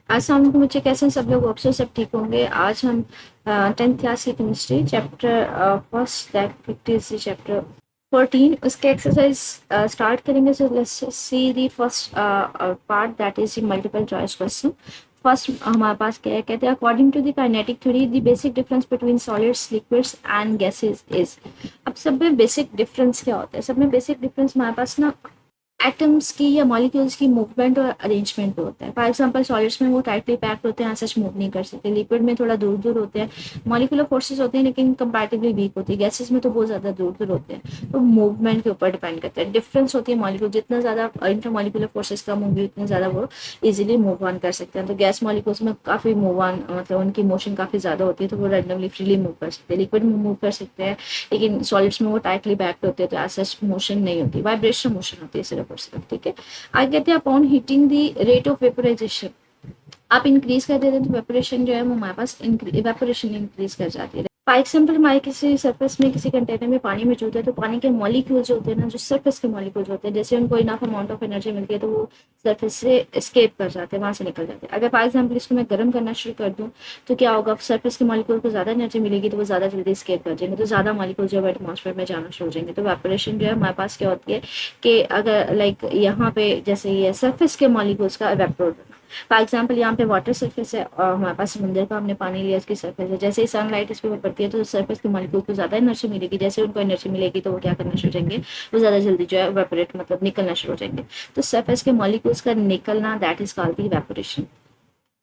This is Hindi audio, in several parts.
अस्सलाम वालेकुम बच्चे, कैसे हैं सब लोग? होप सो सब ठीक होंगे। आज हम 10th क्लास की chemistry chapter first that is chapter 14 उसके एक्सरसाइज स्टार्ट करेंगे। So let's see the first part that is the multiple choice question. First हमारे पास क्या है, कहते हैं according to the kinetic theory the basic difference between solids liquids and gases is. अब सब में बेसिक डिफरेंस क्या होता है? सब में बेसिक डिफरेंस हमारे पास ना एटम्स की या मॉलिक्यूल्स की मूवमेंट और अरेंजमेंट पे होता है। फॉर एग्जांपल सॉलिड्स में वो टाइटली पैक्ड होते हैं, सच मूव नहीं कर सकते। लिक्विड में थोड़ा दूर दूर होते हैं, मॉलिकुलर फोर्सेस होते हैं लेकिन कंपैरेटिवली वीक होती है। गैसेस में तो बहुत ज़्यादा दूर दूर होते हैं, तो मूवमेंट के ऊपर डिपेंड करता है। डिफरेंस होती है मॉलिक्यूल, जितना ज़्यादा इंटर मॉलिकुलर फोर्सेस कम होंगी उतने ज़्यादा वो इजीली मूव ऑन कर सकते हैं। तो गैस मॉलिक्यूल्स में काफ़ी मूव ऑन, मतलब उनकी मोशन काफ़ी ज़्यादा होती है, तो वो रैंडमली फ्रीली मूव कर सकते हैं। लिक्विड में मूव कर सकते हैं लेकिन सॉलिड्स में वो टाइटली पैक्ड होते हैं, तो ऐसा मोशन नहीं होती, वाइब्रेशन मोशन होती है सिर्फ और सिर्फ। ठीक है, आगे कहते हैं upon heating the rate of vaporisation, आप इंक्रीज कर देते हैं तो वेपोरेशन जो है वो हमारे पास वेपोरेशन इंक्रीज कर जाती है। फॉर एग्जाम्पल हमारे किसी सरफेस में, किसी कंटेनर में पानी मौजूद है, तो पानी के मॉलिक्यूल्स होते हैं ना, जो सरफेस के मॉलिक्यूल्स होते हैं, जैसे उनको इनफ अमाउंट ऑफ एनर्जी मिलती है तो वो सरफेस से एस्केप कर जाते हैं, वहां से निकल जाते हैं। अगर फॉर एग्जाम्पल इसको मैं गर्म करना शुरू कर दूँ तो क्या होगा, सरफेस के मॉलिक्यूल को ज़्यादा एनर्जी मिलेगी तो वो ज़्यादा जल्दी एस्केप कर जाएंगे, तो ज़्यादा मॉलिक्यूल जो है एटमॉस्फेयर में जाना शुरू हो जाएंगे। तो वेपोरेशन जो है हमारे पास क्या होती है कि अगर लाइक यहाँ पे जैसे ये सरफेस के मॉलिक्यूल्स का एवेपोरेट, फॉर एग्जाम्पल यहाँ पे वाटर सरफेस है और हमारे पास समुद्र का हमने पानी लिया, इसकी सरफेस है। जैसे ही सनलाइट इस पर पड़ती है तो सरफेस के मॉलिक्यूल को ज़्यादा एनर्जी मिलेगी, जैसे उनको एनर्जी मिलेगी तो वो क्या करना शुरू हो जाएंगे, वो ज़्यादा जल्दी जो है वेपोरेट मतलब निकलना शुरू हो जाएंगे। तो सरफेस के मॉलिक्यूल्स का निकलना that is called the evaporation.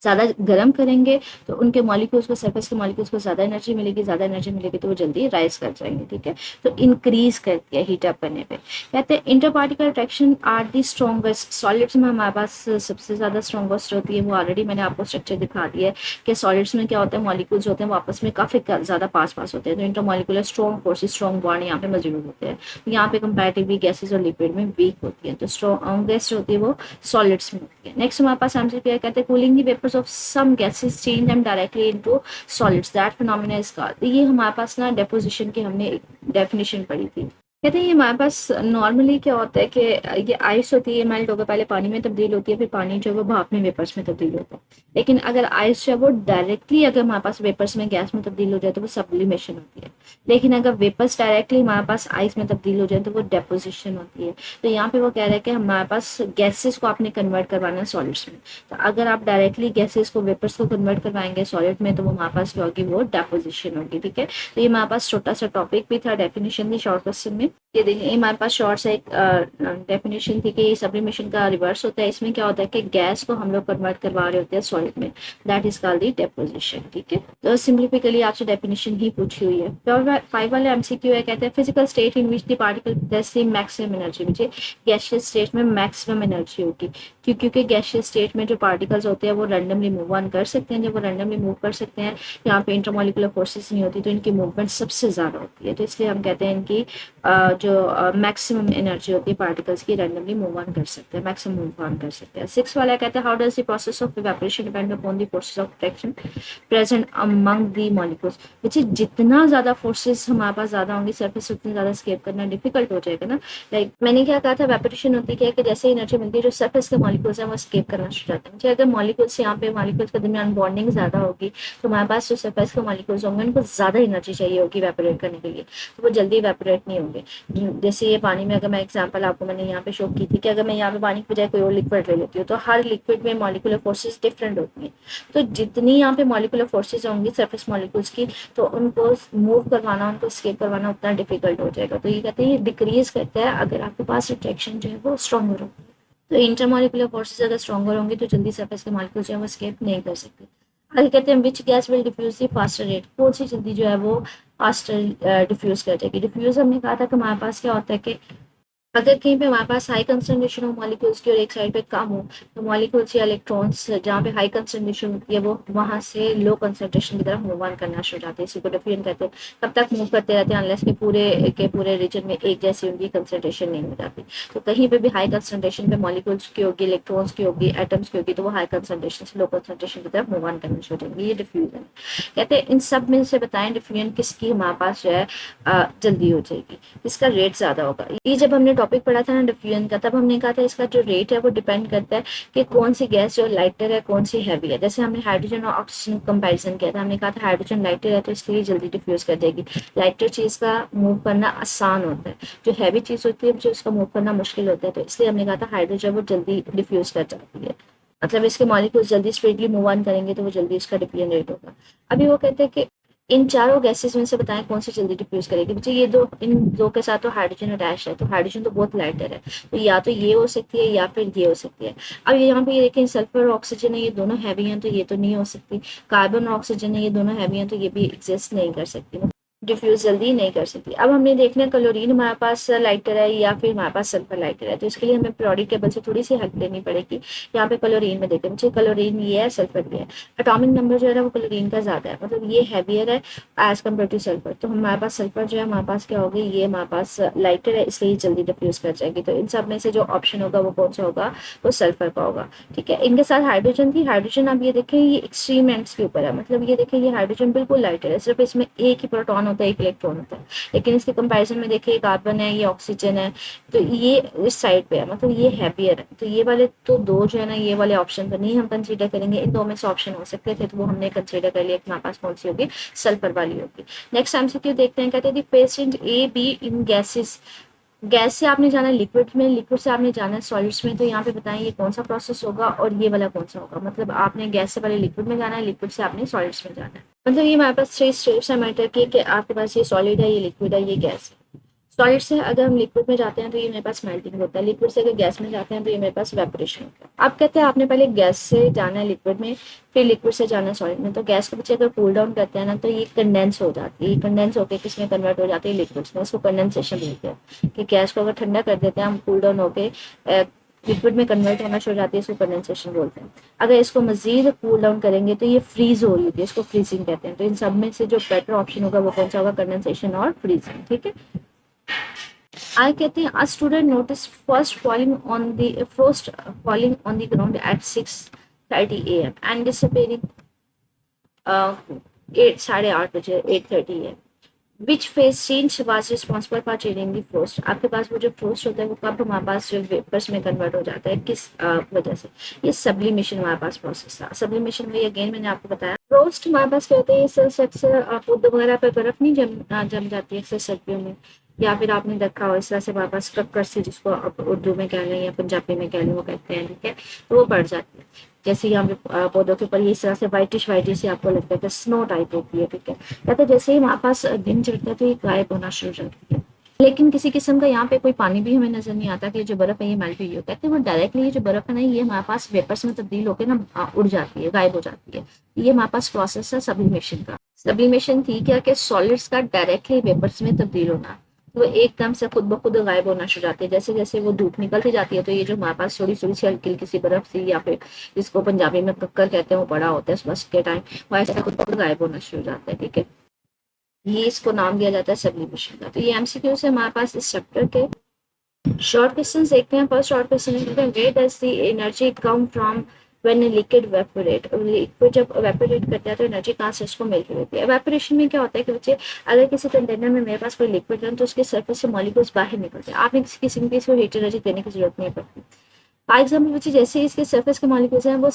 ज़्यादा गर्म करेंगे तो उनके मॉलिक्यूल्स को, सरफेस के मॉलिक्यूल्स को ज़्यादा एनर्जी मिलेगी, ज़्यादा एनर्जी मिलेगी तो वो जल्दी राइज कर जाएंगे। ठीक है, तो इंक्रीज करती है हीट अप करने पे। कहते हैं inter particle attraction are the strongest. Solids में हमारे पास सबसे ज़्यादा स्ट्रॉन्गेस्ट होती है, वो ऑलरेडी मैंने आपको स्ट्रक्चर दिखा दिया है कि सॉलिड्स में क्या होता है, मॉलिक्यूल्स होते हैं वो आपस में काफ़ी ज़्यादा पास पास होते हैं, तो inter molecular strong forces, strong bond यहाँ पे मौजूद होते हैं। यहाँ पे कंपैरेटिवली गैसेज और लिक्विड में वीक होती है, तो स्ट्रॉन्गेस्ट होती है वो सॉलिड्स में होती है। नेक्स्ट हमारे पास आंसर क्या कहते हैं, cooling the vapours of some gases change them directly into solids, that phenomena is called. ये हमारे पास ना डेपोजिशन की हमने एक डेफिनेशन पढ़ी थी। कहते हैं ये हमारे पास नॉर्मली क्या होता है कि ये आइस होती है, मेल्ट होकर पहले पानी में तब्दील होती है, फिर पानी जो है वो भाप में वेपर्स में तब्दील होता है। लेकिन अगर आइस जो है वो डायरेक्टली अगर हमारे पास वेपर्स में गैस में तब्दील हो जाए तो वो सब्लिमेशन होती है। लेकिन अगर वेपर्स डायरेक्टली हमारे पास आइस में तब्दील हो जाए तो वो डेपोजिशन होती है। तो यहाँ पे वो कह रहे हैं कि हमारे पास गैसेस को आपने कन्वर्ट करवाना है सॉलिड्स में, तो अगर आप डायरेक्टली गैसेस को, वेपर्स को कन्वर्ट करवाएंगे सॉलिड में तो वो हमारे पास क्या होगी, वो डेपोजिशन होगी। ठीक है, तो ये हमारे पास छोटा सा टॉपिक भी था, डेफिनेशन थी शॉर्ट क्वेश्चन में। ये देखिए हमारे पास शॉर्ट से एक डेफिनेशन थी कि सब्लिमेशन का रिवर्स होता है। इसमें क्या होता है कि गैस को हम लोग कन्वर्ट करवा रहे होते हैं सॉलिड में, that is called the deposition. ठीक है, तो सिंपलिफिकली आपसे डेफिनेशन ही पूछी हुई है। 5 वाले एमसीक्यू है, कहते हैं physical state in which the particle possess the maximum energy, मुझे गैसियस स्टेट में मैक्सिमम एनर्जी होगी, क्योंकि गैसियस स्टेट में जो पार्टिकल्स होते हैं वो रैंडमली मूव ऑन कर सकते हैं। जब वो रैंडमली मूव कर सकते हैं, यहाँ पे इंटरमोलिकुलर फोर्सेस नहीं होती, तो इनकी मूवमेंट सबसे ज़्यादा होती है, तो इसलिए हम कहते हैं इनकी जो मैक्सिमम एनर्जी होती है पार्टिकल्स की, रैंडमली मूव ऑन कर सकते हैं, मैक्सिमम मूव ऑन कर सकते हैं। 6 वाला कहते हैं how does the process of evaporation depend upon the forces of attraction present among the molecules. बच्चे जितना ज़्यादा फोर्सेस हमारे पास ज़्यादा होंगी सरफेस से, उतनी ज़्यादा स्केप करना डिफिकल्ट हो जाएगा ना। लाइक मैंने क्या कहा था, वेपोरेशन होती है कि जैसे एनर्जी मिलती है, जो सरफेस के मॉलिक्यूल्स हैं वो स्केप करना शुरू जाते हैं। मुझे अगर मॉलिक्यूल्स यहाँ पे मॉलिक्यूल्स के दरमियान बॉन्डिंग ज़्यादा होगी तो हमारे पास जो सरफेस के मॉलिक्यूल्स होंगे उनको ज़्यादा एनर्जी चाहिए होगी वेपोरेट करने के लिए, तो वो जल्दी वेपोरेट नहीं होंगे। जैसे ये पानी में, अगर मैं एग्जांपल आपको मैंने यहाँ पे शो की थी कि अगर मैं यहाँ पे पानी की बजाय कोई और लिक्विड ले लेती हूँ तो हर लिक्विड में मॉलिक्यूलर फोर्सेस डिफरेंट होती हैं, तो जितनी यहाँ पे मॉलिक्यूलर फोर्सेस होंगी सरफेस मॉलिक्यूल्स की, तो उनको मूव करवाना, उनको स्केप करवाना उतना डिफिकल्ट हो जाएगा। तो ये कहते हैं ये डिक्रीज करता है अगर आपके पास अट्रैक्शन जो है वो स्ट्रॉन्गर होगी। तो इंटरमॉलिक्यूलर फोर्सेस अगर स्ट्रॉन्गर होंगी तो जल्दी सरफेस के मॉलिक्यूल्स जो है वो स्केप नहीं कर सकते। आगे कहते हैं which gas will diffuse the faster rate, कौन सी जल्दी जो है वो फास्टर डिफ्यूज कर जाएगी। डिफ्यूज हमने कहा था कि हमारे पास क्या होता है कि अगर कहीं पे हमारे पास हाई कंसंट्रेशन हो मॉलिक्यूल्स की और एक साइड पे कम हो, तो मॉलिक्यूल्स या इलेक्ट्रॉन्स जहाँ पे हाई कंसंट्रेशन होती है वो वहाँ से लो कंसंट्रेशन की तरफ मूव ऑन करना शुरू जाते हैं। इसी को डिफ्यूजन कहते हैं। तब तक मूव करते रहते हैं अनलेस के पूरे रीजन में एक जैसी उनकी कंसंट्रेशन नहीं हो जाती। तो कहीं पे भी हाई कंसंट्रेशन पे मॉलिक्यूल्स की होगी, इलेक्ट्रॉन्स की होगी, एटम्स की होगी, तो वो हाई कंसंट्रेशन से लो कंसंट्रेशन की तरफ मूव ऑन करना शुरू हो जाएंगे। ये डिफ्यूजन कहते हैं। इन सब में से बताएं डिफ्यूजन किसकी हमारे पास जो है जल्दी हो जाएगी, इसका रेट ज्यादा होगा। ये जब हमने टॉपिक पढ़ा था ना डिफ्यूजन का, तब हमने कहा था इसका जो रेट है वो डिपेंड करता है कि कौन सी गैस जो लाइटर है कौन सी हैवी है। जैसे हमने हाइड्रोजन और ऑक्सीजन कंपैरिजन किया था, हमने कहा था हाइड्रोजन लाइटर है तो इसलिए जल्दी डिफ्यूज कर देगी। लाइटर चीज़ का मूव करना आसान होता है, जो हैवी चीज़ होती है जो उसका मूव करना मुश्किल होता है, तो इसलिए हमने कहा था हाइड्रोजन वो जल्दी डिफ्यूज कर जाती है, मतलब इसके मॉलिक्यूल्स जल्दी स्पीडली मूव ऑन करेंगे तो वो जल्दी इसका डिफ्यूजन रेट होगा। अभी वो कहते हैं कि इन चारों गैसेस में से बताएं कौन सी जल्दी डिफ्यूज करेगी। बच्चे ये दो, इन दो के साथ तो हाइड्रोजन अटैच है, तो हाइड्रोजन तो बहुत लाइटर है, तो या तो ये हो सकती है या फिर ये हो सकती है। अब यहाँ पे ये देखें सल्फर और ऑक्सीजन है, ये दोनों हैवी हैं तो ये तो नहीं हो सकती। कार्बन और ऑक्सीजन है, ये दोनों हैवी हैं तो ये भी एग्जिस्ट नहीं कर सकती, डिफ्यूज जल्दी नहीं कर सकती। अब हमने देखना क्लोरीन हमारे पास लाइटर है या फिर हमारे पास सल्फर लाइटर है, तो इसके लिए हमें पीरियोडिक टेबल से थोड़ी सी हेल्प लेनी पड़ेगी। यहाँ पे क्लोरीन में देखते हैं बच्चे, क्लोरीन ये है, सल्फर ये है। एटॉमिक नंबर जो है ना वो क्लोरीन का ज्यादा है, मतलब ये हैवियर है एज कम्पेयर टू सल्फर, तो हमारे पास सल्फर जो है हमारे पास क्या होगी, ये हमारे पास लाइटर है इसलिए जल्दी डिफ्यूज कर जाएगी। तो इन सब में से जो ऑप्शन होगा वो कौन सा होगा, वो सल्फर का होगा। ठीक है, इनके साथ हाइड्रोजन थी, हाइड्रोजन आप ये देखें ये एक्सट्रीम एंड्स के ऊपर है, मतलब ये देखें ये हाइड्रोजन बिल्कुल लाइटर है, सिर्फ इसमें एक ही प्रोटॉन होता है, एक इलेक्ट्रॉन होता है। लेकिन इसके कंपैरिजन में देखिए कार्बन है, ये ऑक्सीजन है, तो ये इस साइड पे है, मतलब ये हैवियर है। तो ये वाले तो दो जो है ना, ये वाले ऑप्शन तो नहीं हम कंसीडर करेंगे, इन दो में से ऑप्शन हो सकते थे तो वो हमने कंसीडर कर लिया कि हमारे पास कौन सी होगी, सल्फर वाली होगी। नेक्स्ट एमसीक्यू देखते हैं, कहते हैं phase change A be in gases. Gas से आपने जाना है लिक्विड में, लिक्विड से आपने जाना है सॉलिड्स में, तो यहाँ पे बताएं ये कौन सा प्रोसेस होगा और ये वाला कौन सा होगा। मतलब आपने गैस से पहले लिक्विड में जाना है, लिक्विड से आपने सॉलिड्स में जाना है। मतलब ये हमारे पास 3 स्टेप्स है मैटर की कि आपके पास ये सॉलिड है, ये लिक्विड है, ये गैस है। सॉलिड से अगर हम लिक्विड में जाते हैं तो ये मेरे पास मेल्टिंग होता है, लिक्विड से अगर गैस में जाते हैं तो ये मेरे पास वेपोरेशन होता है। आप कहते हैं आपने पहले गैस से जाना है लिक्विड में, फिर लिक्विड से जाना है सॉलिड में, तो गैस के बच्चे अगर कूल डाउन करते हैं ना तो ये कंडेंस हो जाती है, कंडेंस होकर किसमें कन्वर्ट हो जाती है, लिक्विड्स में। इसको कंडेंसेशन बोलते हैं कि गैस को अगर ठंडा कर देते हैं हम, कूल डाउन होकर लिक्विड में कन्वर्ट होना शुरू हो जाती है, इसको कंडेंसेशन बोलते हैं। अगर इसको मजीद कूल डाउन करेंगे तो ये फ्रीज हो रही होती है, इसको फ्रीजिंग कहते हैं। तो इन सब में से जो बेटर ऑप्शन होगा वो कौन सा होगा, कंडेंसेशन और फ्रीजिंग। ठीक है, I कहते हैं a student noticed first falling on the ground at 6:30 a.m. and disappearing 8:30 बजे 8:30 a.m. Which phase change was responsible for changing the frost? आपके पास वो जो फ्रोस्ट होता है वो कब हमारे पास जो वेपर्स में कन्वर्ट हो जाता है, किस वजह से? ये सब्लिमेशन हमारे पास प्रोसेस था। सब्लिमेशन में अगेन मैंने आपको बताया, फ्रोस्ट हमारे पास क्या होता है, ये अक्सर पौधों वगैरह पर बर्फ नहीं जम जाती है अक्सर सर्दियों में, या फिर आपने देखा हो इस तरह से हमारे पास कक्कर से, जिसको आप उर्दू में कह लें या पंजाबी में कह लें, वो कहते हैं। ठीक है, तो वो बढ़ जाती है, जैसे यहाँ पे पौधों के ऊपर ये इस तरह से वाइटिश आपको लगता है कि स्नो टाइप होती है। ठीक है, कहते जैसे ही हमारे पास दिन चढ़ता है तो ये गायब होना शुरू हो जाती है, लेकिन किसी किस्म का यहाँ पे कोई पानी भी हमें नजर नहीं आता कि जो बर्फ है ये मेल्ट हुई हो। कहते हैं वो डायरेक्टली ये जो बर्फ है ना ये हमारे पास वेपर्स में तब्दील होकर ना उड़ जाती है, गायब हो जाती है। ये हमारे पास प्रोसेस है सब्लिमेशन का। सब्लिमेशन थी क्या कि सॉलिड्स का डायरेक्टली वेपर्स में तब्दील होना, वो एकदम से खुद ब खुद गायब होना शुरू जाती है। जैसे जैसे वो धूप निकलती जाती है तो ये जो हमारे पास थोड़ी थोड़ी सी हल्की हल्की सी बर्फ सी, या फिर जिसको पंजाबी में कक्कर कहते हैं, वो बड़ा होता है बस के टाइम, वो ऐसे खुद ब खुद गायब होना शुरू हो जाता है। ठीक है, ये इसको नाम दिया जाता है सब्लिमेशन का। तो ये एमसीक्यू से हमारे पास इस चैप्टर के शॉर्ट क्वेश्चन देखते हैं। फर्स्ट शॉर्ट क्वेश्चन है, where does the energy come from when liquid evaporate. Liquid जब वेपोरेट करता है तो एनर्जी कहाँ से उसको मिल रही होती है। वेपोरेशन में क्या होता है कि बच्चे, अगर किसी कंटेनर में मेरे पास कोई लिक्विड है तो उसके सरफेस से मॉलिक्यूल्स बाहर निकलते हैं, आपने किसी किस्म की इसको हीट एनर्जी देने की जरूरत नहीं पड़ती। फॉर एग्जाम्पल बच्चे, जैसे इसके सरफेस के मॉलिक्यूल्स हैं वो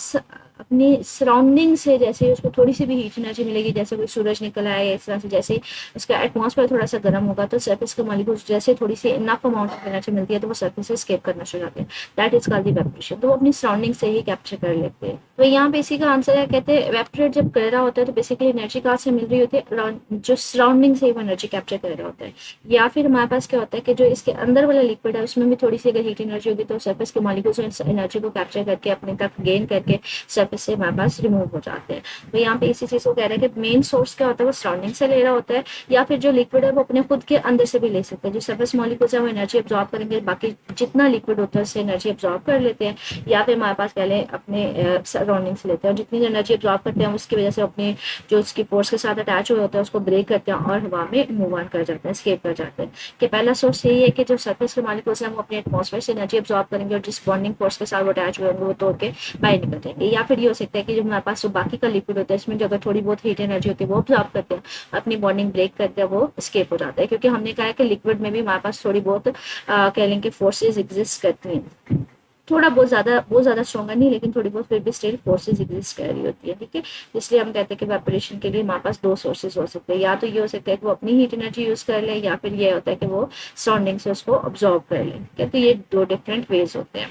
अपनी सराउंडिंग से जैसे उसको थोड़ी सी भी हीट एनर्जी मिलेगी, जैसे कोई सूरज निकल आया इस तरह से, जैसे उसका एटमॉस्फेयर थोड़ा सा गर्म होगा तो सरफेस के मॉलिक्यूल्स जैसे थोड़ी सी इनफ अमाउंट ऑफ एनर्जी मिलती है तो वो सरफेस से एस्केप करना शुरू हो जाते हैं। That is called the evaporation. तो वो अपनी सराउंडिंग से ही कैप्चर कर लेते हैं। तो यहाँ पे इसी का आंसर है, कहते हैं वेपोरेट जब कर रहा होता है तो बेसिकली एनर्जी कहाँ से मिल रही होती है, जो सराउंडिंग से ही वो एनर्जी कैप्चर कर रहा होता है। या फिर हमारे पास क्या होता है कि जो इसके अंदर वाला लिक्विड है उसमें भी थोड़ी सी अगर हीट एनर्जी होगी तो सरफेस के मॉलिक्यूल्स एनर्जी को कैप्चर करके अपने तक गेन करके सरफेस से हमारे पास रिमूव हो जाते हैं। तो यहाँ पे इसी चीज को कह रहे हैं कि मेन सोर्स क्या होता है, वो सराउंडिंग से ले रहा होता है, या फिर जो लिक्विड है वो अपने खुद के अंदर से भी ले सकते हैं। जो सरफेस मॉलिक्यूल्स है वो एनर्जी एब्जॉर्ब करेंगे, बाकी जितना लिक्विड होता है उससे एनर्जी एब्जॉर्ब कर लेते हैं, या फिर हमारे पास कह लें अपने सराउंडिंग से लेते हैं। और जितनी एनर्जी एब्जॉर्ब करते हैं उसकी वजह से अपने जो उसकी फोर्स के साथ अटैच हुए होते हैं उसको ब्रेक करते हैं और हवा में मूव ऑन कर जाते हैं, स्केप कर जाते हैं। कि पहला सोर्स यही है कि जो सरफेस के मॉलिक्यूल्स हैं वो अपने एटमॉस्फेयर से एनर्जी एब्जॉर्ब करेंगे और जिस बॉन्डिंग फोर्स के साथ वो अटैच हुए होंगे वो तोड़ के बाहर निकल जाएंगे। या फिर फिर ये हो सकता है कि जो हमारे पास जो बाकी का लिक्विड होता है इसमें जो अगर थोड़ी बहुत हीट एनर्जी होती है वो ऑब्जॉर्ब करते हैं, अपनी बॉन्डिंग ब्रेक करते हैं, वो स्केप हो जाता है। क्योंकि हमने कहा है कि लिक्विड में भी हमारे पास थोड़ी बहुत कह लें कि फोर्सेज एग्जिस्ट करती हैं, थोड़ा बहुत ज़्यादा स्ट्रॉन्गर नहीं, लेकिन थोड़ी बहुत फिर भी स्टिल फोर्सेज एग्जिस्ट कर रही होती है, ठीक है। इसलिए हम कहते हैं कि वेपोरेशन के लिए हमारे पास दो सोर्सेज हो सकते हैं, या तो ये हो सकता है कि वो अपनी हीट एनर्जी यूज कर ले, या फिर ये होता है कि वो सराउंडिंग से उसको ऑब्जॉर्व कर ले, ठीक है। तो ये दो डिफरेंट वेज होते हैं।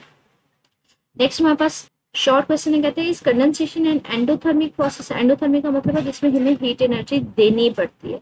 नेक्स्ट हमारे पास शॉर्ट क्वेश्चन है, कहते हैं इस condensation and endothermic process. Endothermic का मतलब है जिसमें हमें हीट एनर्जी देनी पड़ती है।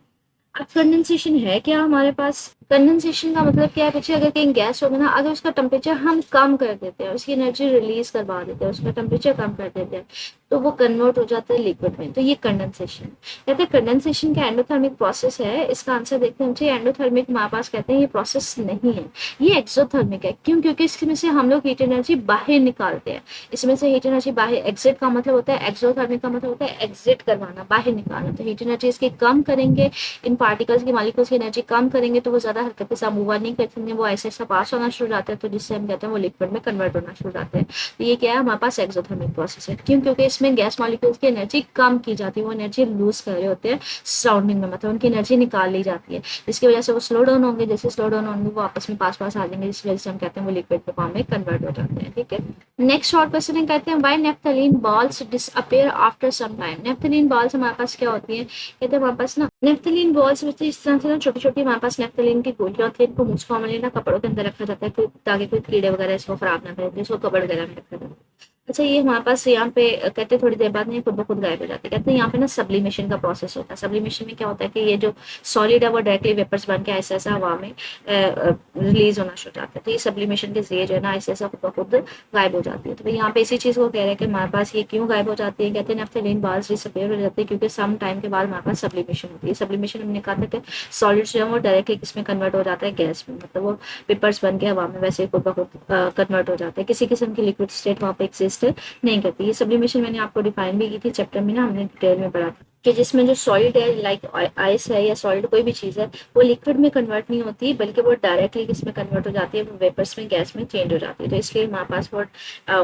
अब कंडेंसेशन है क्या हमारे पास? कंडेंसेशन का मतलब क्या है बच्चे? अगर कहीं गैस होगा ना, अगर उसका टेम्परेचर हम कम कर देते हैं, उसकी एनर्जी रिलीज करवा देते हैं, उसका टेम्परेचर कम कर देते हैं, तो वो कन्वर्ट हो जाता है लिक्विड में, तो ये कंडेंसेशन कहते हैं। कंडेंसेशन का एंडोथर्मिक प्रोसेस है, इसका आंसर देखते हैं। एंडोथर्मिक हमारे पास कहते हैं ये प्रोसेस नहीं है, ये एक्सोथर्मिक है। क्यों? क्योंकि इसमें से हम लोग हीट एनर्जी बाहर निकालते हैं, इसमें से हीट एनर्जी बाहर, एग्जिट का मतलब होता है, एक्सोथर्मिक का मतलब होता है एग्जिट करवाना, बाहर निकालना। तो हीट एनर्जी इसकी कम करेंगे, इन पार्टिकल्स की मॉलिक्यूल्स की एनर्जी कम करेंगे, तो वो ज्यादा हरकत के साथ मूव नहीं करते, वो ऐसे ऐसा पास होना शुरू हो जाता है, तो जिससे हम कहते हैं वो लिक्विड में कन्वर्ट होना शुरू हो जाते हैं। तो ये क्या है? हमारे पास एक्सोथर्मिक प्रोसेस है। क्यों? क्योंकि इसमें गैस मॉलिक्यूल्स की एनर्जी कम की जाती है, वो एनर्जी लूज कर रहे होते हैं सराउंडिंग में, मतलब उनकी एनर्जी निकाल ली जाती है, जिसकी वजह से वो स्लो डाउन होंगे। जैसे स्लो डाउन होंगे वो आपस में पास पास आ जाएंगे, जिस वजह से हम कहते हैं वो लिक्विड फॉर्म में कन्वर्ट हो जाते हैं, ठीक है। नेक्स्ट शॉर्ट क्वेश्चन कहते हैं why naphthalene balls disappear after some time. Naphthalene balls हमारे पास क्या होती है? कहते हैं हमारे पास ना नेफ्थलीन बॉल्स इस तरह से ना छोटी छोटी हमारे पास नेफ्थलीन की गोलियां होती है, इनको मुझ कॉमनली ना कपड़ों के अंदर रखा जाता है ताकि कोई कीड़े वगैरह इसको खराब ना करें, इसको कपड़ वगैरह में रखा जाता है। अच्छा, ये हमारे पास यहाँ पे कहते हैं थोड़ी देर बाद में खुद ब खुद गायब हो जाती है। कहते हैं यहाँ पे ना सब्लिमेशन का प्रोसेस होता है। सब्लिमेशन में क्या होता है कि ये जो सॉलिड है वो डायरेक्टली वेपर्स बन के ऐसा ऐसा हवा में रिलीज होना शुरू हो जाता है। तो ये सब्लिमेशन के जरिए जो है ना ऐसे ऐसा खुद ब खुद गायब हो जाती है। तो यहाँ पे इसी चीज को कह रहे हैं कि हमारे पास ये क्यों गायब हो जाती है। कहते हैं नेफ्थलीन बाल्स डिसअपीयर हो जाती है क्योंकि सम टाइम के बाद हमारे पास सब्लिमेशन होती है। सब्लिमेशन हमने कहा था कि सॉलिड जो है वो डायरेक्टली किसमें कन्वर्ट हो जाता है? गैस में, मतलब वो वेपर्स बन के हवा में वैसे खुद ब खुद कन्वर्ट हो जाता है, किसी किस्म की लिक्विड स्टेट वहाँ पे एक्सिस्ट नहीं करती। ये सब्लिमेशन मैंने आपको डिफाइन भी की थी चैप्टर में ना, हमने डिटेल में पढ़ा था कि जिसमें जो सॉलिड है लाइक आइस है या सॉलिड कोई भी चीज़ है वो लिक्विड में कन्वर्ट नहीं होती, बल्कि वो डायरेक्टली किसमें कन्वर्ट हो जाती है? वो वेपर्स में, गैस में चेंज हो जाती है। तो इसलिए हमारे पास वो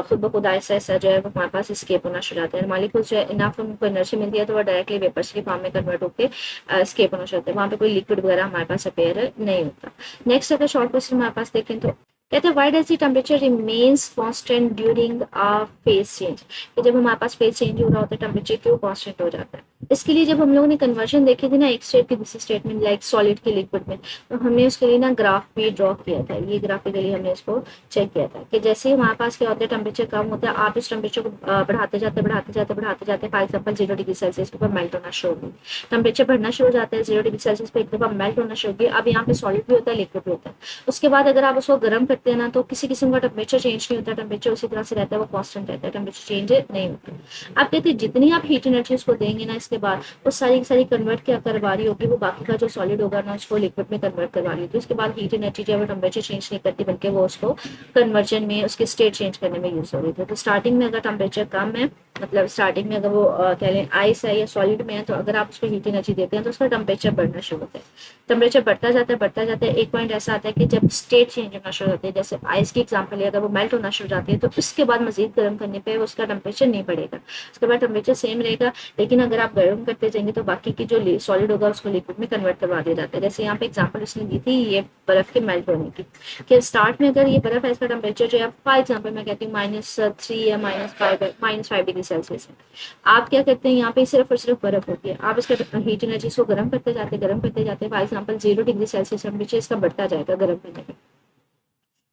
खुद ब खुद ऐसा ऐसा जो है वो हमारे पास स्केप होना शुरू होता है। मॉलिक्यूल्स जो है इनफ उनको एनर्जी मिलती है तो वो डायरेक्टली वेपर्स के फॉर्म में कन्वर्ट होकर स्केप होना शुरू होता है, वहाँ पे कोई लिक्विड वगैरह हमारे पास अपेयर नहीं होता। नेक्स्ट अगर शॉर्ट क्वेश्चन हमारे पास देखें तो कहते हैं why does the temperature remains constant during a phase change. कि जब हमारे पास फेज चेंज हो रहा होता है टेम्परेचर क्यों कांस्टेंट हो जाता है? इसके लिए जब हम लोगों ने कन्वर्जन देखी थी ना एक स्टेट की दूसरी स्टेट में, लाइक सॉलिड के लिक्विड में, तो हमने उसके लिए ना ग्राफ भी ड्रॉ किया था। ये ग्राफिकली हमने इसको चेक किया था कि जैसे ही हमारे पास क्या होता है टेम्परेचर कम होता है, आप इस टेम्परेचर को बढ़ाते जाते फॉर एग्जाम्पल 0 डिग्री सेल्सियस के ऊपर मेल्ट होना शुरू होगी, टेम्परेचर बढ़ना शुरू हो जाता है 0 डिग्री सेल्सियस पे एक दफा मेल्ट होना शुरू होगी। अब यहाँ पे सॉलिड भी होता है, लिक्विड भी होता है। उसके बाद अगर आप उसको गर्म करते हैं ना तो किसी किस्म का टेम्परेचर चेंज नहीं होता, टेम्परेचर उसी तरह से रहता है, वो कांस्टेंट रहता है, टेम्परेचर चेंज नहीं होता। आप कहते हैं जितनी आप हीट एनर्जी उसको देंगे ना इसके बाद वो सारी सारी कन्वर्ट क्या करवा रही होगी, वो बाकी का जो सॉलिड होगा ना उसको लिक्विड में कन्वर्ट करवा रही होगी। उसके बाद हीट एनर्जी जो है वो टेम्परेचर चेंज नहीं करती, बल्कि वो उसको कन्वर्जन में, उसके स्टेट चेंज करने में यूज हो रही थी। तो स्टार्टिंग में अगर टेम्परेचर कम है, मतलब स्टार्टिंग में अगर वो कह लें आइस है या सॉलिड में है, तो अगर आप उसको हीट एनर्जी देते हैं तो उसका टेम्परेचर बढ़ना शुरू होता है। टेम्परेचर बढ़ता जाता है, एक पॉइंट ऐसा आता है कि जब स्टेट चेंज होना शुरू होती है, जैसे आइस की एग्जाम्पल है, अगर वो मेल्ट होना शुरू हो जाती है तो उसके बाद मजीद गर्म करने पर उसका टेम्परेचर नहीं बढ़ेगा, उसके बाद टेम्परेचर सेम रहेगा। लेकिन अगर आप गर्म करते जाएंगे तो बाकी की जो सॉलिड होगा उसको लिक्विड में कन्वर्ट करवा दिया जाता है। जैसे यहाँ पे एग्जांपल उसने दी थी ये बर्फ के मेल्ट होने की, कि स्टार्ट में अगर ये बर्फ है इसका टेम्परेचर जो है फॉर एग्जांपल मैं कहती हूँ -3 या -5 डिग्री सेल्सियस है। आप क्या करते हैं यहाँ पे सिर्फ और सिर्फ बर्फ होती है, आप इसका हीट एनर्जी इसको गर्म करते जाते for example 0 degree Celsius temperature इसका बढ़ता जाएगा गर्म करने में।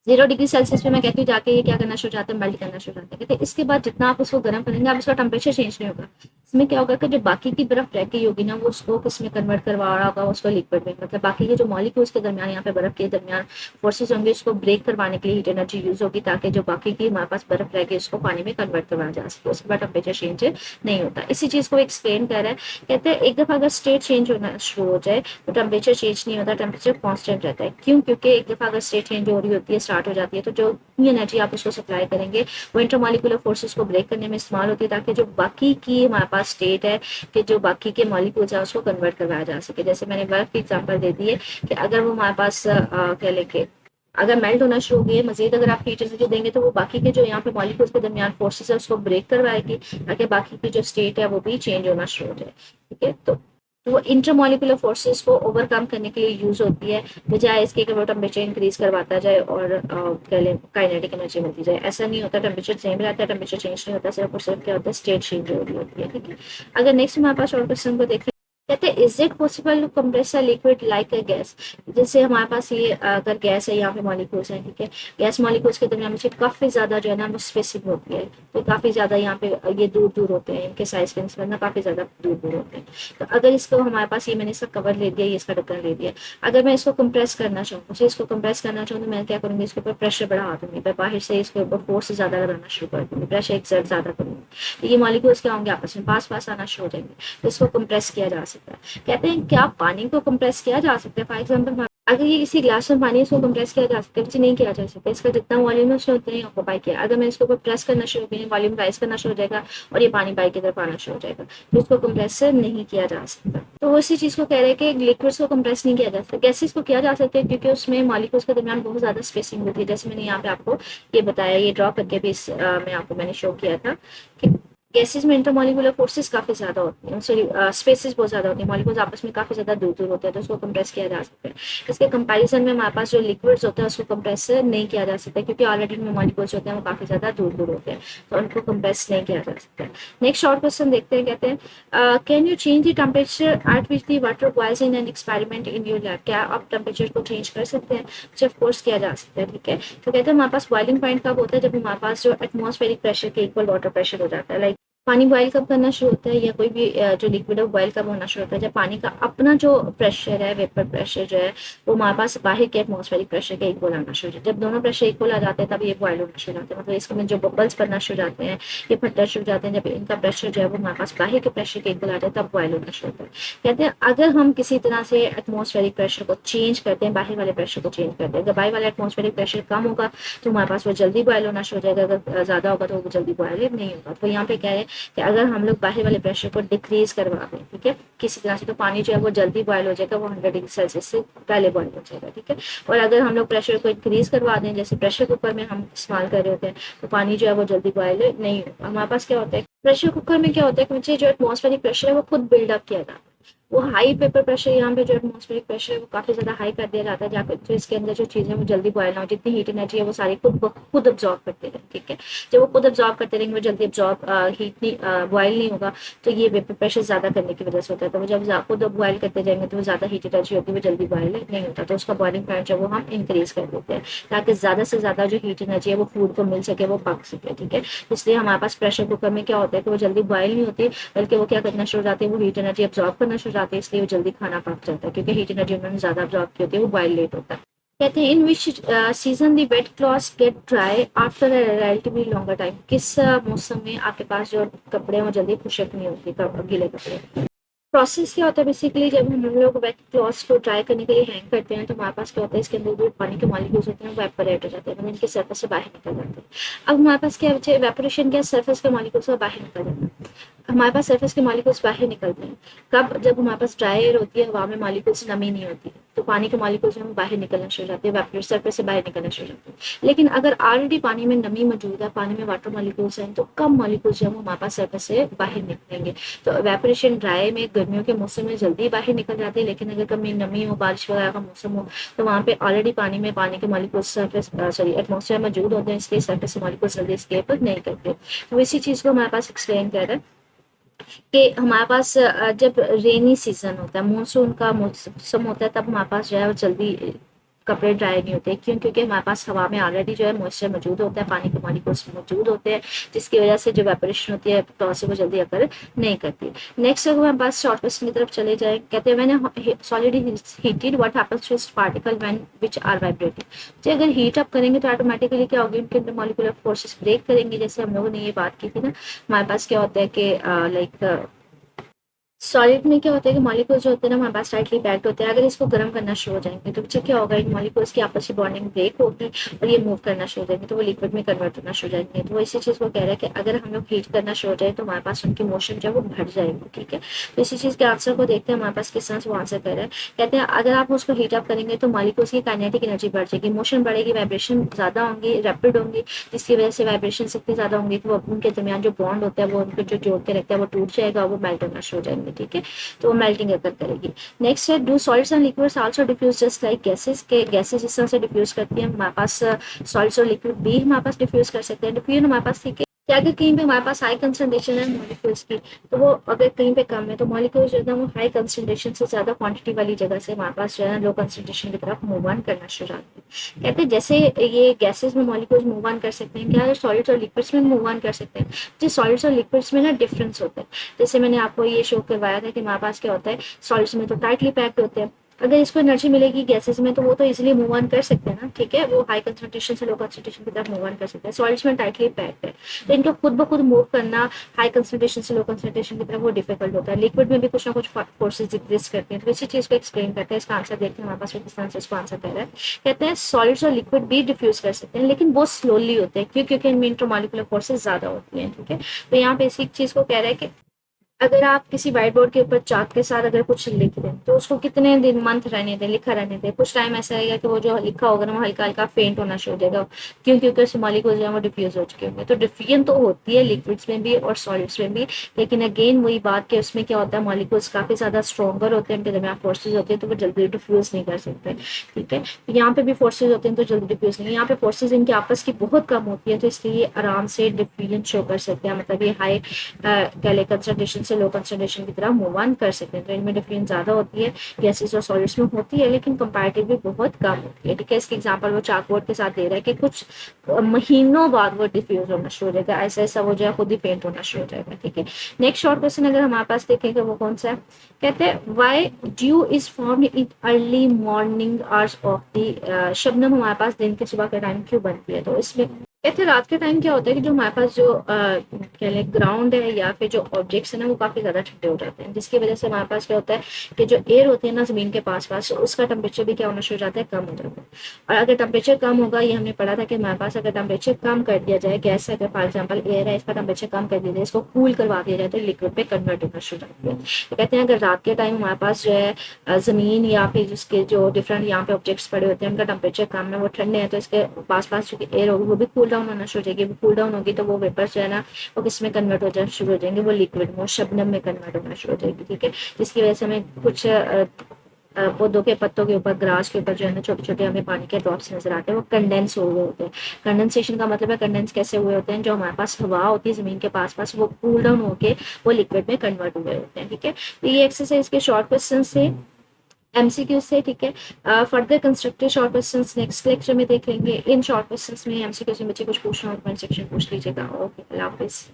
0 डिग्री सेल्सियस पे मैं कहती हूँ जाके ये क्या करना शुरू जाता है? मेल्ट करना शुरू जाता है। कहते हैं इसके बाद जितना आप उसको गर्म करेंगे आप उसका टेम्परेचर चेंज नहीं होगा। इसमें क्या होगा कि जो बाकी की बर्फ रह गई होगी ना वो उसको किसमें कन्वर्ट करवा रहा होगा? उसको लिक्विड में, मतलब बाकी के जो मॉलिक्यूल्स के दरमियान यहाँ पे बर्फ के दरमियान फोर्सेज होंगे, उसको ब्रेक करवाने के लिए हीट एनर्जी यूज होगी ताकि जो बाकी की हमारे पास बर्फ रह गई उसको पानी में कन्वर्ट करवाया जा सके। उसके बाद टेम्परेचर चेंज नहीं होता। इसी चीज को एक्सप्लेन कर रहा है। कहते हैं एक दफा अगर स्टेट चेंज होना शुरू हो जाए तो टेम्परेचर चेंज नहीं होता, टेम्परेचर कॉन्स्टेंट रहता है। क्यों? क्योंकि एक दफा अगर स्टेट चेंज हो रही होती है, स्टार्ट हो जाती है, तो जो एनर्जी आप उसको सप्लाई करेंगे वो इंटरमॉलिक्यूलर फोर्सेस को ब्रेक करने में इस्तेमाल होती है ताकि जो बाकी की हमारे पास स्टेट है कि जो बाकी के मॉलिक्यूल्स है उसको कन्वर्ट करवाया जा सके। जैसे मैंने बर्फ की एग्जांपल दे दी है कि अगर वो हमारे पास कह लेंगे अगर मेल्ट होना शुरू हो गई है, मजीद अगर आप हीट एनर्जी देंगे तो वो बाकी के जो यहाँ पे मॉलिक्यूल्स के दरमियान फोर्सेस है उसको ब्रेक करवाएगी, ताकि बाकी की जो स्टेट है वो भी चेंज होना शुरू हो जाए। ठीक है, तो वो इंटरमोलिकुलर फोर्सेस को ओवरकम करने के लिए यूज होती है, बजाय इसके कि वो टेम्परेचर इंक्रीज करवाता जाए और काइनेटिक एनर्जी मिलती जाए। ऐसा नहीं होता, टेम्परेचर सेम रहता है, टेम्परेचर चेंज नहीं होता, सिर्फ और सिर्फ क्या होता है, स्टेट चेंज हो रही होती है। ठीक है, अगर नेक्स्ट हमारे पास और क्वेश्चन को देखें, कहते हैं is it possible to compress a liquid like a gas. जैसे हमारे पास ये अगर गैस है, यहाँ पे मॉलिक्यूल्स हैं, ठीक है, गैस मॉलिक्यूल्स के दरमियान में काफी ज्यादा जो है ना वो स्पेसिंग होती है, तो काफी ज्यादा यहाँ पे ये दूर दूर होते हैं, इनके साइज के निस्बत ना काफी ज्यादा दूर दूर होते हैं। तो अगर इसको हमारे पास ये मैंने इसका कवर ले दिया, ये इसका ढक्कन ले दिया, अगर मैं इसको कंप्रेस करना चाहूँ, मुझे इसको कंप्रेस करना चाहूँ तो मैं क्या करूँगी, इसके ऊपर प्रेशर बढ़ा दूंगी, मैं बाहर से इसके ऊपर फोर्स ज्यादा लगाना शुरू कर दूंगी, प्रेशर एक्सर्ट ज्यादा करूंगी, तो ये मॉलिक्यूल्स क्या होंगे, आपस में पास पास आना शुरू हो जाएंगे, तो इसको कंप्रेस किया जा सकता है। कहते हैं क्या पानी को कंप्रेस किया जा सकता है, फॉर एग्जाम्पल अगर ये किसी ग्लास में पानी है, इसको कंप्रेस किया जा सकता है, नहीं किया जा सकता, इसका जितना वॉल्यूम है उसने उतना ही ऑक्यूपाई किया। अगर मैं इसके ऊपर प्रेस करना शुरू करूँ, वॉल्यूम राइज करना शुरू हो जाएगा और ये पानी बाई की तरफ आना शुरू हो जाएगा, तो इसको कंप्रेस नहीं किया जा सकता। तो वो इसी चीज को कह रहे हैं कि लिक्विड्स को कंप्रेस नहीं किया जा सकता, गैसेस को किया जा सकता है क्योंकि उसमें मॉलिक्यूल्स के दरमियान बहुत ज्यादा स्पेसिंग होती है, जैसे मैंने यहाँ पे आपको ये बताया, ये ड्रॉ करके भी मैं आपको मैंने शो किया था कि गैसेस में इंटरमॉलिक्यूलर फोर्सेस काफी ज्यादा होती हैं, सॉरी स्पेसेस बहुत ज्यादा होती हैं, मॉलिक्यूल्स आपस में काफी ज्यादा दूर दूर होते हैं, तो उसको कंप्रेस किया जा सकता है। इसके कंपैरिजन में हमारे पास जो लिक्विड्स होते हैं उसको कंप्रेस नहीं किया जा सकता क्योंकि ऑलरेडी में मॉलिक्यूल्स होते हैं वो काफी ज्यादा दूर दूर होते हैं, तो उनको कंप्रेस नहीं किया जा सकता। नेक्स्ट शॉर्ट क्वेश्चन देखते हैं, कहते हैं can you change the temperature at which the water boils in an experiment in your lab. क्या आप टेम्परेचर को चेंज कर सकते हैं? जी ऑफ कोर्स किया जा सकता है। ठीक है, तो कहते हैं हमारे पास बॉइलिंग पॉइंट कब होता है, जब हमारे पास जो एटमॉस्फेरिक प्रेशर के इक्वल वाटर प्रेशर हो जाता है। लाइक पानी बॉयल कब करना शुरू होता है या कोई भी जो लिक्विड है वो बॉयल कब होना शुरू होता है, जब पानी का अपना जो प्रेशर है, वेपर प्रेशर जो है वो हमारे पास बाहर के एटमॉस्फेरिक प्रेशर के इक्वल आना शुरू होता है। जब दोनों प्रेशर इक्वल आ जाते हैं तब ये बॉयल होना शुरू होता है, मतलब इसमें जो बबल्स बनना शुरू हो जाते हैं, ये फटना शुरू हो जाते हैं, जब इनका प्रेशर जो है वो हमारे पास बाहर के प्रेशर के इक्वल आ जाए तब बॉयल होना शुरू होता है। कहते हैं अगर हम किसी तरह से एटमॉस्फेरिक प्रेशर को चेंज करते हैं, बाहर वाले प्रेशर को चेंज करते हैं, अगर बाहर वाला एटमॉस्फेरिक प्रेशर कम होगा तो हमारे पास वो जल्दी बॉयल होना शुरू हो जाएगा, अगर ज्यादा होगा तो वो जल्दी बॉयल नहीं होगा। तो यहाँ पे कह रहे हैं कि अगर हम लोग बाहर वाले प्रेशर को डिक्रीज करवा दें, ठीक है, किसी तरह से, तो पानी जो है वो जल्दी बॉयल हो जाएगा, वो 100 डिग्री सेल्सियस से पहले बॉयल हो जाएगा। ठीक है, और अगर हम लोग प्रेशर को इंक्रीज करवा दें, जैसे प्रेशर कुकर में हम इस्तेमाल कर रहे होते हैं, तो पानी जो है वो जल्दी बॉयल नहीं होगा। हमारे पास क्या होता है, प्रेशर कुकर में क्या होता है कि नीचे जो एटमॉस्फेरिक प्रेशर है वो खुद बिल्डअप किया जाता है, वो हाई पेपर प्रेशर, यहाँ पे जो एटमॉस्फेरिक प्रेशर है वो काफी ज्यादा हाई कर दिया जाता है, जाकर तो इसके अंदर जो चीजें वो जल्दी बॉयल ना हो, जितनी हीट एनर्जी है वो सारी खुद अब्जॉर्ब करते रहें। ठीक है, जब वो खुद अब्जॉर्ब करते रहेंगे वो जल्दी अब्जॉर्ब हीट नहीं बॉयल नहीं होगा, तो ये वेपर प्रेशर ज्यादा करने की वजह से होता है। तो वो जब खुद बॉयल करते जाएंगे तो वो ज्यादा हीट एनर्जी होती है, वो जल्दी बॉयल नहीं होता, तो उसका बॉइलिंग पॉइंट जो वो हम इंक्रीज कर देते हैं ताकि ज्यादा से ज्यादा जो हीट एनर्जी है वो फूड को मिल सके, वो पक सके। ठीक है, इसलिए हमारे पास प्रेशर कुकर में क्या होता है कि वो जल्दी बॉयल नहीं होती, बल्कि वो क्या करना शुरू हो जाते हैं, वो हीट एनर्जी अब्जॉर्ब करना शुरू हो जाते हैं, इसलिए वो जल्दी खाना पक जाता है क्योंकि हीट एनर्जी उन्होंने ज्यादा अब्जॉर्ब की होती है, वो बॉयल लेट होता है। कहते हैं in which season the wet clothes get dry after a relatively longer time. किस मौसम में आपके पास जो कपड़े हैं वो जल्दी खुशक नहीं होती, गीले कपड़े। प्रोसेस क्या होता है, बेसिकली जब हम लोग वेट क्लॉथ्स को ड्राई करने के लिए हैंग करते हैं तो हमारे पास क्या होता है, इसके अंदर जो पानी के मॉलिक्यूल्स होते हैं वो एवापोरेट हो जाते हैं, मतलब इनके सरफेस से बाहर निकल जाते हैं। अब हमारे पास क्या बचे, एवापोरेशन क्या, सरफेस के मॉलिक्यूल्स बाहर निकल जाते हैं। हमारे पास सरफेस के मॉलिक्यूल्स बाहर निकलते हैं कब, जब हमारे पास ड्राई एयर होती है, हवा में मॉलिक्यूल्स नमी नहीं होती, तो पानी के मॉलिक्यूल्स हम बाहर निकलना शुरू हो जाते हैं, एवापोरेट सरफेस से बाहर निकलना शुरू हो जाते हैं। लेकिन अगर ऑलरेडी पानी में नमी मौजूद है, पानी में वाटर मॉलिक्यूल्स हैं, तो कम मॉलिक्यूल्स जो हमारे पास सरफेस से बाहर निकलेंगे। तो एवापोरेशन ड्राई में गर्मियों के मौसम में जल्दी बाहर निकल जाती है, लेकिन अगर कभी नमी हो, बारिश वगैरह का मौसम हो, तो वहाँ पे ऑलरेडी पानी में पानी के मॉलिक्यूल्स सरफेस सॉरी एटमॉस्फेयर मौजूद होते हैं, इसलिए सरफेस से मॉलिक्यूल्स जल्दी एस्केप नहीं करते। तो इसी चीज को हमारे पास एक्सप्लेन कर रहा है कि हमारे पास जब रेनी सीजन होता है, मानसून का मौसम होता है, तब हमारे पास जो है वो जल्दी कपड़े ड्राई नहीं होते। क्यों? क्योंकि हमारे पास हवा में ऑलरेडी जो है मॉइस्चर मौजूद होता है, पानी के मॉलिक्यूल्स मौजूद होते हैं, जिसकी वजह से जो वेपोरेशन होती है तो से वो जल्दी अकर नहीं करती। नेक्स्ट अगर हमारे पास शॉर्ट क्वेश्चन की तरफ चले जाए, कहते हैं मैंने solid heated what happens to particle when which are vibrating. तो अगर हीट अप करेंगे तो ऑटोमेटिकली क्या होगी, उनके अंदर मॉलिक्यूलर फोर्सेस ब्रेक करेंगे। जैसे हम लोगों ने ये बात की थी ना, हमारे पास क्या होता है कि लाइक सॉलिड में क्या होता है कि मॉलिक्यूल्स जो होते हैं ना हमारे पास टाइटली पैक्ड होते हैं, अगर इसको गर्म करना शुरू हो जाएंगे तो पीछे क्या होगा, इन मॉलिक्यूल्स की आपस की बॉन्डिंग ब्रेक होगी और ये मूव करना शुरू हो जाएंगे, तो वो लिक्विड में कन्वर्ट होना शुरू हो जाएंगे। तो वो इसी चीज़ को कह रहा है कि अगर हम लोग हीट करना शुरू हो जाए तो हमारे पास उनकी मोशन जो है वो बढ़ जाएगी, ठीक है। तो इसी चीज़ के आंसर को देखते हैं हमारे पास किस तरह से वो आंसर कर रहा है। कहते हैं अगर आप उसको हीट अप करेंगे तो मॉलिक्यूल्स की काइनेटिक एनर्जी बढ़ जाएगी, मोशन बढ़ेगी, वाइब्रेशन ज़्यादा होंगी, रैपिड होंगी, जिसकी वजह से वाइब्रेशन इतनी ज़्यादा होंगी कि वो उनके दरमियान जो बॉन्ड होता है वो उनको जो जोड़ के रखता है वो टूट जाएगा, वो मेल्ट होना शुरू हो जाएंगे, ठीक है। तो वो मेल्टिंग अगर करेगी। नेक्स्ट है, do solids and liquids also diffuse just like gases, के गैसेस जिस तरह से डिफ्यूज करती है हमारे पास सॉलिड्स और लिक्विड भी हमारे पास डिफ्यूज कर सकते हैं। डिफ्यूजन हमारे पास, ठीक है, कि अगर कहीं पे हमारे पास हाई कंसंट्रेशन है मॉलिक्यूल्स की, तो वो अगर कहीं पे कम है तो मॉलिक्यूल्स जो है ना वो हाई कंसंट्रेशन से ज्यादा क्वांटिटी वाली जगह से हमारे पास जो है ना लो कंसंट्रेशन की तरफ मूव ऑन करना शुरू होती है। कहते हैं जैसे ये गैसेस में मॉलिक्यूल्स मूव ऑन कर सकते हैं, क्या सॉलिड्स और लिक्विड्स में मूव ऑन कर सकते हैं। जो सॉलिड्स और लिक्विड्स में ना डिफरेंस होता है, जैसे मैंने आपको ये शो करवाया था कि हमारे पास क्या होता है, सॉलिड्स में तो टाइटली पैक्ड होते हैं, अगर इसको एनर्जी मिलेगी गैसेस में तो वो तो इजीली मूव ऑन कर सकते हैं ना, ठीक है, वो हाई कंसंट्रेशन से लो कंसंट्रेशन की तरफ मूव ऑन कर सकते हैं। सॉलिड्स में टाइटली पैक्ड है तो इनको खुद ब खुद मूव करना हाई कंसंट्रेशन से लो कंसंट्रेशन की तरफ वो डिफिकल्ट होता है। लिक्विड में भी कुछ ना कुछ फोर्सेज एग्जिस्ट करती हैं, तो इसी चीज को एक्सप्लेन करते हैं। इसका आंसर देखते हैं हमारे पास किस तरह से इसको आंसर कर रहा है। कहते हैं सॉलिड्स और लिक्विड भी डिफ्यूज कर सकते हैं लेकिन वो स्लोली होते हैं, क्योंकि इनमें इंटरमॉलिक्यूलर फोर्सेज ज्यादा होती हैं, ठीक है। तो यहाँ पे इसी चीज को कह रहा है कि अगर आप किसी व्हाइट बोर्ड के ऊपर चाक के साथ अगर कुछ लिख दें तो उसको कितने दिन मंथ रहने दें, लिखा रहने दें, कुछ टाइम ऐसा रहेगा कि वो जो लिखा होगा ना वो हल्का हल्का फेंट होना शुरू हो जाएगा, क्यों, क्योंकि उसमें मॉलिक्यूल्स जो है वो डिफ्यूज हो चुके होंगे। तो डिफ्यूजन तो होती है लिक्विड्स में भी और सॉलिड्स में भी, लेकिन अगेन वही बात कि उसमें क्या होता है, मॉलिक्यूल्स काफी ज्यादा स्ट्रॉन्गर होते हैं, उनके दरमियान फोर्सेज होते हैं तो वो जल्दी डिफ्यूज नहीं कर सकते, ठीक है। यहाँ पे भी फोर्सेज होते हैं तो जल्दी डिफ्यूज नहीं, यहाँ पे फोर्सेज इनकी आपस की बहुत कम होती है तो इसलिए आराम से डिफ्यूजन शो कर सकते हैं, मतलब ये हाई गैले कंसंट्रेशन से लो कंसंट्रेशन की तरह मूव ऑन कर सकते हैं। तो इनमें डिफरेंस ज्यादा होती है, गैसेस और सॉलिड्स में होती है लेकिन कंपैरेटिवली बहुत कम होती है, ठीक है। इसके एग्जांपल वो चाकबोर्ड के साथ दे रहा है कि कुछ महीनों बाद वो डिफ्यूज होना शुरू हो जाएगा, ऐसा ऐसा वो जो है खुद ही फेंट होना शुरू हो जाएगा, ठीक है। नेक्स्ट शॉर्ट क्वेश्चन अगर हमारे पास देखेंगे वो कौन सा है, कहते हैं why due is formed in early morning hours of the, Shabnam हमारे पास दिन के सुबह के टाइम क्यों बनती है। तो इसमें कहते हैं रात के टाइम क्या होता है कि जो हमारे पास जो कह लें ग्राउंड है या फिर जो ऑब्जेक्ट्स है ना वो काफी ज्यादा ठंडे हो जाते हैं, जिसकी वजह से हमारे पास क्या होता है कि जो एयर होती है ना जमीन के पास पास उसका टेम्परेचर भी क्या होना शुरू हो जाता है, कम हो जाता है। और अगर टेम्परेचर कम होगा, ये हमने पढ़ा था कि हमारे पास अगर टेम्परेचर कम कर दिया जाए, गैस अगर फॉर एग्जाम्पल एयर है इसका टेम्परेचर कम कर दिया जाए, इसको कूल करवा दिया जाए तो लिक्विड पे कन्वर्ट होना शुरू हो जाती है। तो कहते हैं अगर रात के टाइम हमारे पास जो है जमीन या फिर जिसके जो डिफरेंट यहाँ पे ऑब्जेक्ट्स पड़े होते हैं उनका टेम्परेचर कम है, वो ठंडे हैं, तो इसके पास पास जो एयर होगी वो भी कूल डाउन होना शुरू हो जाएगी। कूल डाउन होगी तो वो वेपर्स जो है ना वो किस में कन्वर्ट हो जाना शुरू हो जाएंगे, वो लिक्विड में, शबनम में कन्वर्ट होना शुरू हो जाएगी, ठीक है। जिसकी वजह से हमें कुछ पौधों के पत्तों के ऊपर, ग्रास के ऊपर जो है ना छोटे छोटे हमें पानी के ड्रॉप्स नजर आते हैं, वो कंडेंस हो गए होते हैं। कंडेंसेशन का मतलब है कंडेंस कैसे हुए होते हैं, जो हमारे पास हवा होती है जमीन के पास पास वो कूल डाउन होके वो लिक्विड में कन्वर्ट हुए होते हैं, ठीक है। तो ये एक्सरसाइज के शॉर्ट क्वेश्चन से, एमसीक्यू से, ठीक है। Further constructive short questions next lecture में देख लेंगे। इन शॉर्ट क्वेश्चंस में एमसीक्यू से बच्चे कुछ पूछना हो कमेंट सेक्शन पूछ लीजिएगा। ओके, अल्लाह हाफिज।